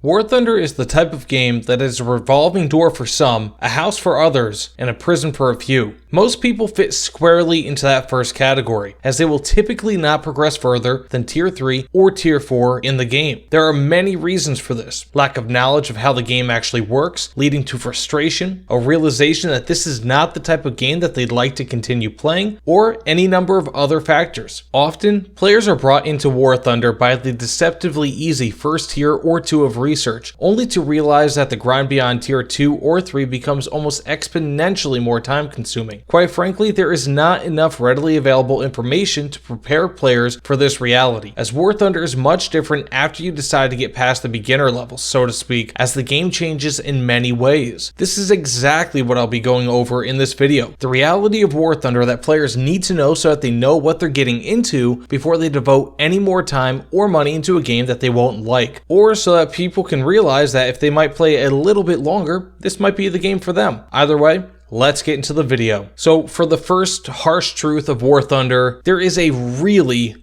War Thunder is the type of game that is a revolving door for some, a house for others, and a prison for a few. Most people fit squarely into that first category, as they will typically not progress further than Tier 3 or Tier 4 in the game. There are many reasons for this. Lack of knowledge of how the game actually works, leading to frustration, a realization that this is not the type of game that they'd like to continue playing, or any number of other factors. Often, players are brought into War Thunder by the deceptively easy first tier or 2 of research, only to realize that the grind beyond Tier 2 or 3 becomes almost exponentially more time consuming. Quite frankly, there is not enough readily available information to prepare players for this reality, as War Thunder is much different after you decide to get past the beginner level, so to speak, as the game changes in many ways. This is exactly what I'll be going over in this video. The reality of War Thunder that players need to know so that they know what they're getting into before they devote any more time or money into a game that they won't like, or so that people can realize that if they might play a little bit longer, this might be the game for them. Either way, let's get into the video. So for the first harsh truth of War Thunder, there is a really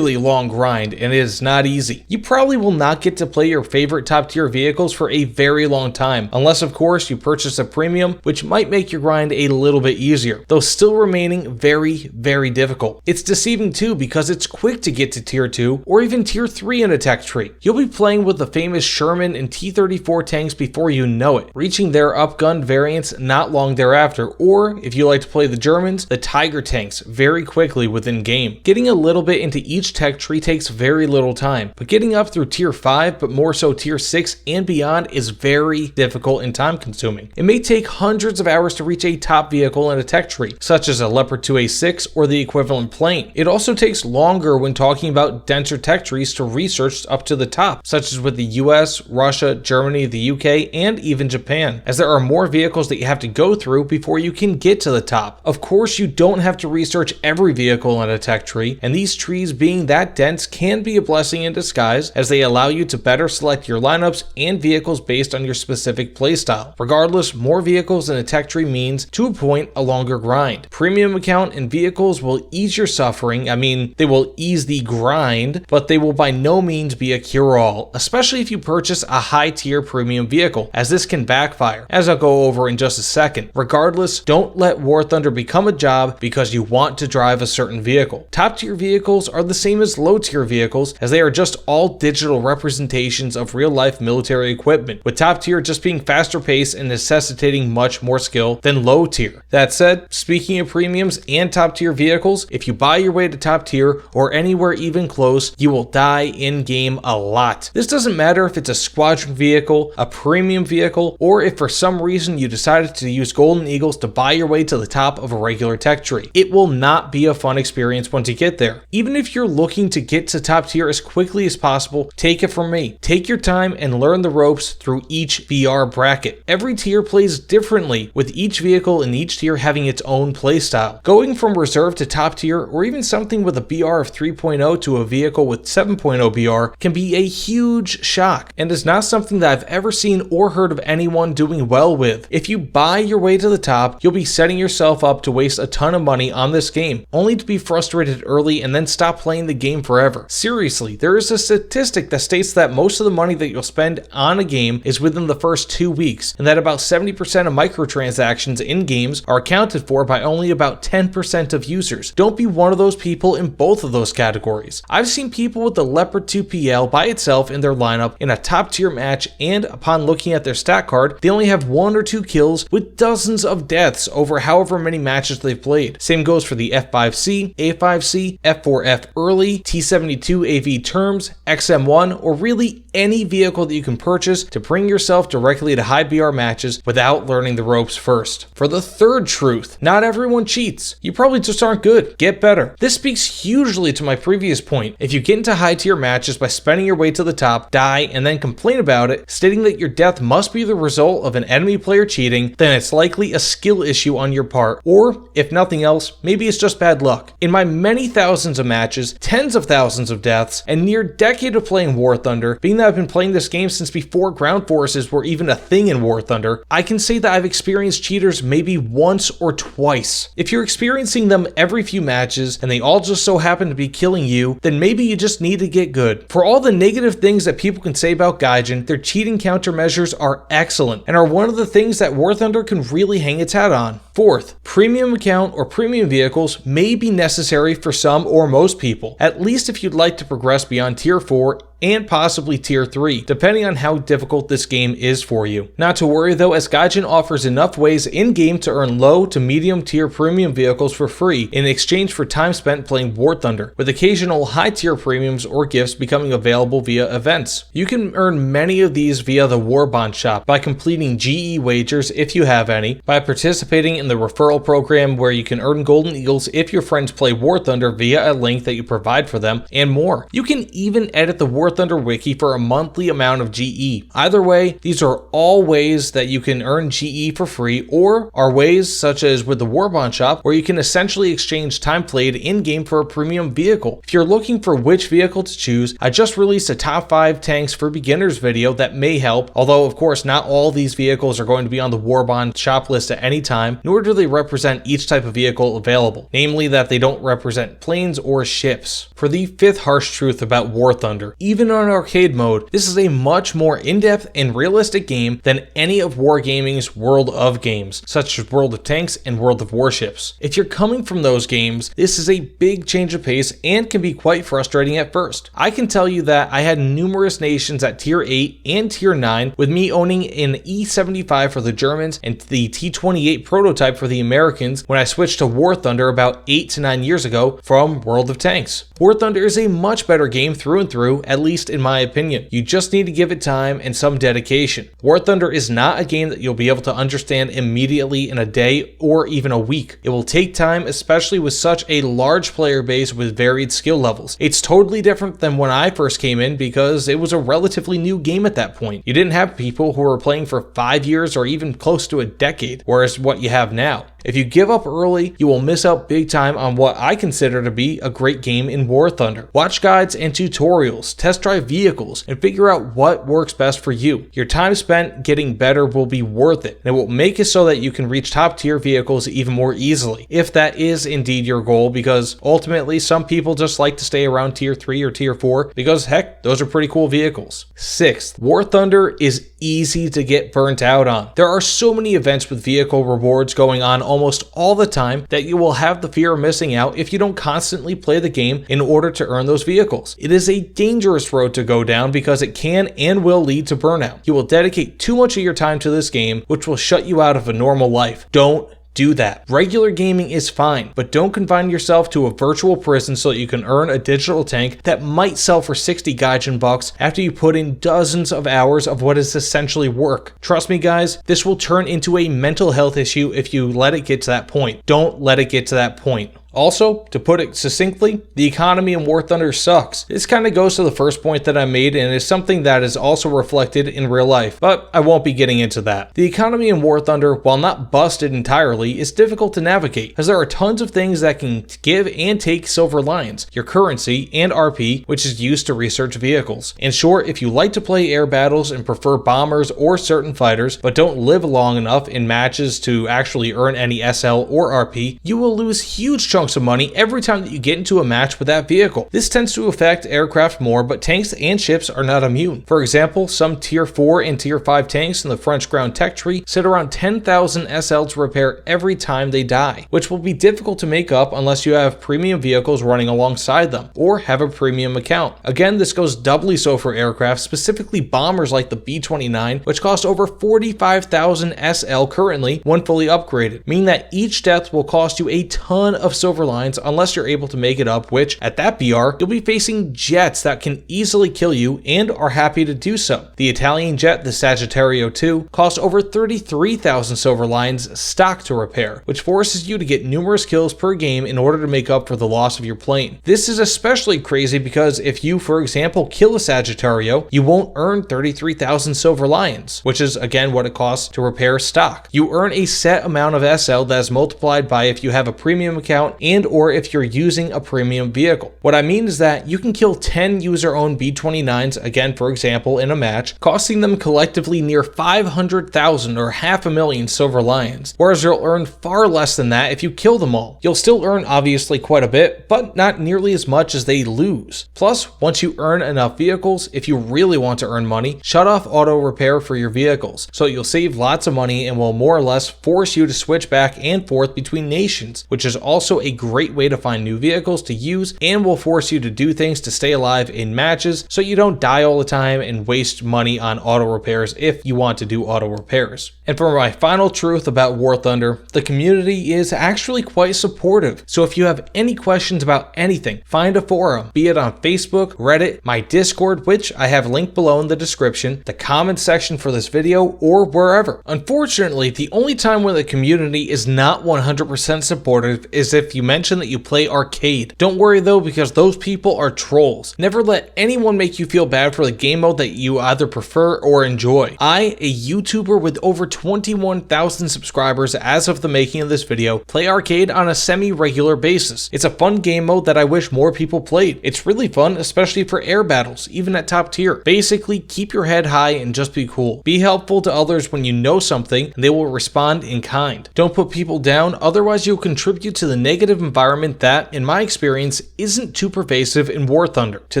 long grind, and it is not easy. You probably will not get to play your favorite top tier vehicles for a very long time, unless of course you purchase a premium, which might make your grind a little bit easier, though still remaining very difficult. It's deceiving too, because it's quick to get to Tier 2 or even Tier 3 in a tech tree. You'll be playing with the famous Sherman and T-34 tanks before you know it, reaching their upgunned variants not long thereafter, or if you like to play the Germans, the Tiger tanks very quickly within game. Getting a little bit into each tech tree takes very little time, but getting up through Tier 5, but more so Tier 6 and beyond, is very difficult and time consuming. It may take hundreds of hours to reach a top vehicle in a tech tree, such as a Leopard 2A6 or the equivalent plane. It also takes longer when talking about denser tech trees to research up to the top, such as with the US, Russia, Germany, the UK, and even Japan, as there are more vehicles that you have to go through before you can get to the top. Of course, you don't have to research every vehicle in a tech tree, and these trees being that dense can be a blessing in disguise, as they allow you to better select your lineups and vehicles based on your specific playstyle. Regardless, more vehicles in a tech tree means, to a point, a longer grind. Premium account and vehicles will ease your suffering. I mean, they will ease the grind, but they will by no means be a cure-all, especially if you purchase a high-tier premium vehicle, as this can backfire, as I'll go over in just a second. Regardless, don't let War Thunder become a job because you want to drive a certain vehicle. Top-tier vehicles are the same as low-tier vehicles, as they are just all digital representations of real-life military equipment, with top-tier just being faster paced and necessitating much more skill than low-tier. That said, speaking of premiums and top-tier vehicles, if you buy your way to top-tier or anywhere even close, you will die in-game a lot. This doesn't matter if it's a squadron vehicle, a premium vehicle, or if for some reason you decided to use Golden Eagles to buy your way to the top of a regular tech tree. It will not be a fun experience once you get there. Even if you're looking to get to top tier as quickly as possible, take it from me. Take your time and learn the ropes through each VR bracket. Every tier plays differently, with each vehicle in each tier having its own playstyle. Going from reserve to top tier, or even something with a BR of 3.0 to a vehicle with 7.0 BR, can be a huge shock, and is not something that I've ever seen or heard of anyone doing well with. If you buy your way to the top, you'll be setting yourself up to waste a ton of money on this game, only to be frustrated early and then stop playing the game forever. Seriously, there is a statistic that states that most of the money that you'll spend on a game is within the first 2 weeks, and that about 70% of microtransactions in games are accounted for by only about 10% of users. Don't be one of those people in both of those categories. I've seen people with the Leopard 2PL by itself in their lineup in a top tier match, and upon looking at their stat card, they only have 1 or 2 kills with dozens of deaths over however many matches they've played. Same goes for the F5C, A5C, F4F early, T72 AV terms, XM1, or really any vehicle that you can purchase to bring yourself directly to high BR matches without learning the ropes first. For the third truth, not everyone cheats. You probably just aren't good. Get better. This speaks hugely to my previous point. If you get into high tier matches by spending your way to the top, die, and then complain about it, stating that your death must be the result of an enemy player cheating, then it's likely a skill issue on your part, or if nothing else, maybe it's just bad luck. In my many thousands of matches, tens of thousands of deaths, and near decade of playing War Thunder, being that I've been playing this game since before ground forces were even a thing in War Thunder, I can say that I've experienced cheaters maybe once or twice. If you're experiencing them every few matches and they all just so happen to be killing you, then maybe you just need to get good. For all the negative things that people can say about Gaijin, their cheating countermeasures are excellent and are one of the things that War Thunder can really hang its hat on. Fourth, premium account or premium vehicles may be necessary for some or most people, at least if you'd like to progress beyond tier 4 and possibly tier 3, depending on how difficult this game is for you. Not to worry though, as Gaijin offers enough ways in-game to earn low to medium tier premium vehicles for free in exchange for time spent playing War Thunder, with occasional high tier premiums or gifts becoming available via events. You can earn many of these via the Warbond shop by completing GE wagers if you have any, by participating in the referral program where you can earn Golden Eagles if your friends play War Thunder via a link that you provide for them, and more. You can even edit the War Thunder wiki for a monthly amount of GE. Either way, these are all ways that you can earn GE for free, or are ways such as with the Warbond shop where you can essentially exchange time played in-game for a premium vehicle. If you're looking for which vehicle to choose, I just released a top 5 tanks for beginners video that may help, although of course not all these vehicles are going to be on the Warbond shop list at any time, nor do they represent each type of vehicle available, namely that they don't represent planes or ships. For the 5th harsh truth about War Thunder, even on arcade mode, this is a much more in-depth and realistic game than any of Wargaming's World of games, such as World of Tanks and World of Warships. If you're coming from those games, this is a big change of pace and can be quite frustrating at first. I can tell you that I had numerous nations at tier 8 and tier 9, with me owning an E-75 for the Germans and the T-28 prototype for the Americans when I switched to War Thunder about 8 to 9 years ago from World of Tanks. War Thunder is a much better game through and through, at least in my opinion. You just need to give it time and some dedication. War Thunder is not a game that you'll be able to understand immediately in a day or even a week. It will take time, especially with such a large player base with varied skill levels. It's totally different than when I first came in because it was a relatively new game at that point. You didn't have people who were playing for 5 years or even close to a decade, whereas what you have now. If you give up early, you will miss out big time on what I consider to be a great game in War Thunder. Watch guides and tutorials, test drive vehicles, and figure out what works best for you. Your time spent getting better will be worth it, and it will make it so that you can reach top tier vehicles even more easily, if that is indeed your goal, because ultimately some people just like to stay around tier 3 or tier 4 because heck, those are pretty cool vehicles. 6th, War Thunder is easy to get burnt out on. There are so many events with vehicle rewards going on almost all the time that you will have the fear of missing out if you don't constantly play the game in order to earn those vehicles. It is a dangerous road to go down because it can and will lead to burnout. You will dedicate too much of your time to this game, which will shut you out of a normal life. Don't do that. Regular gaming is fine, but don't confine yourself to a virtual prison so that you can earn a digital tank that might sell for 60 Gaijin bucks after you put in dozens of hours of what is essentially work. Trust me guys, this will turn into a mental health issue if you let it get to that point. Don't let it get to that point. Also, to put it succinctly, the economy in War Thunder sucks. This kind of goes to the first point that I made and is something that is also reflected in real life, but I won't be getting into that. The economy in War Thunder, while not busted entirely, is difficult to navigate, as there are tons of things that can give and take silver lions, your currency, and RP, which is used to research vehicles. In short, if you like to play air battles and prefer bombers or certain fighters, but don't live long enough in matches to actually earn any SL or RP, you will lose huge chunks of money every time that you get into a match with that vehicle. This tends to affect aircraft more, but tanks and ships are not immune. For example, some tier 4 and tier 5 tanks in the French ground tech tree sit around 10,000 SL to repair every time they die, which will be difficult to make up unless you have premium vehicles running alongside them, or have a premium account. Again, this goes doubly so for aircraft, specifically bombers like the B-29, which cost over 45,000 SL currently when fully upgraded, meaning that each death will cost you a ton of silver lines unless you're able to make it up, which at that BR, you'll be facing jets that can easily kill you and are happy to do so. The Italian jet, the Sagittario 2, costs over 33,000 silver lines stock to repair, which forces you to get numerous kills per game in order to make up for the loss of your plane. This is especially crazy because if you, for example, kill a Sagittario, you won't earn 33,000 silver lions, which is again what it costs to repair stock. You earn a set amount of SL that is multiplied by if you have a premium account and or if you're using a premium vehicle. What I mean is that you can kill 10 user-owned B-29s, again for example, in a match, costing them collectively near 500,000 or half a million silver lions, whereas you'll earn far less than that if you kill them all. You'll still earn obviously quite a bit, but not nearly as much as they lose. Plus, once you earn enough vehicles, if you really want to earn money, shut off auto repair for your vehicles, so you'll save lots of money and will more or less force you to switch back and forth between nations, which is also a great way to find new vehicles to use and will force you to do things to stay alive in matches so you don't die all the time and waste money on auto repairs if you want to do auto repairs. And for my final truth about War Thunder, the community is actually quite supportive. So if you have any questions about anything, find a forum, be it on Facebook, Reddit, my Discord, which I have linked below in the description, the comment section for this video, or wherever. Unfortunately, the only time when the community is not 100% supportive is if you mention that you play arcade. Don't worry though, because those people are trolls. Never let anyone make you feel bad for the game mode that you either prefer or enjoy. I, a YouTuber with over 21,000 subscribers as of the making of this video, play arcade on a semi-regular basis. It's a fun game mode that I wish more people played. It's really fun, especially for air battles, even at top tier. Basically, keep your head high and just be cool. Be helpful to others when you know something, and they will respond in kind. Don't put people down, otherwise you'll contribute to the negative environment that, in my experience, isn't too pervasive in War Thunder. To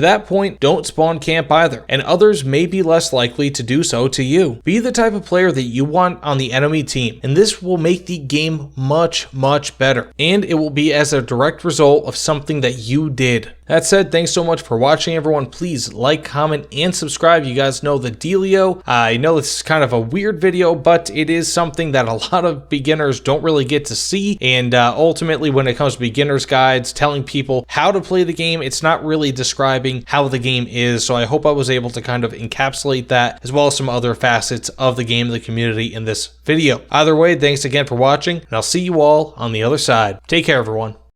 that point, don't spawn camp either, and others may be less likely to do so to you. Be the type of player that you want on the enemy team, and this will make the game much better, and it will be as a direct result of something that you did. That said, thanks so much for watching, everyone. Please like, comment, and subscribe. You guys know the dealio. I know this is kind of a weird video, but it is something that a lot of beginners don't really get to see, and ultimately when it comes to beginner's guides, telling people how to play the game, it's not really describing how the game is, so I hope I was able to kind of encapsulate that, as well as some other facets of the game, the community in this video. Either way, thanks again for watching, and I'll see you all on the other side. Take care, everyone.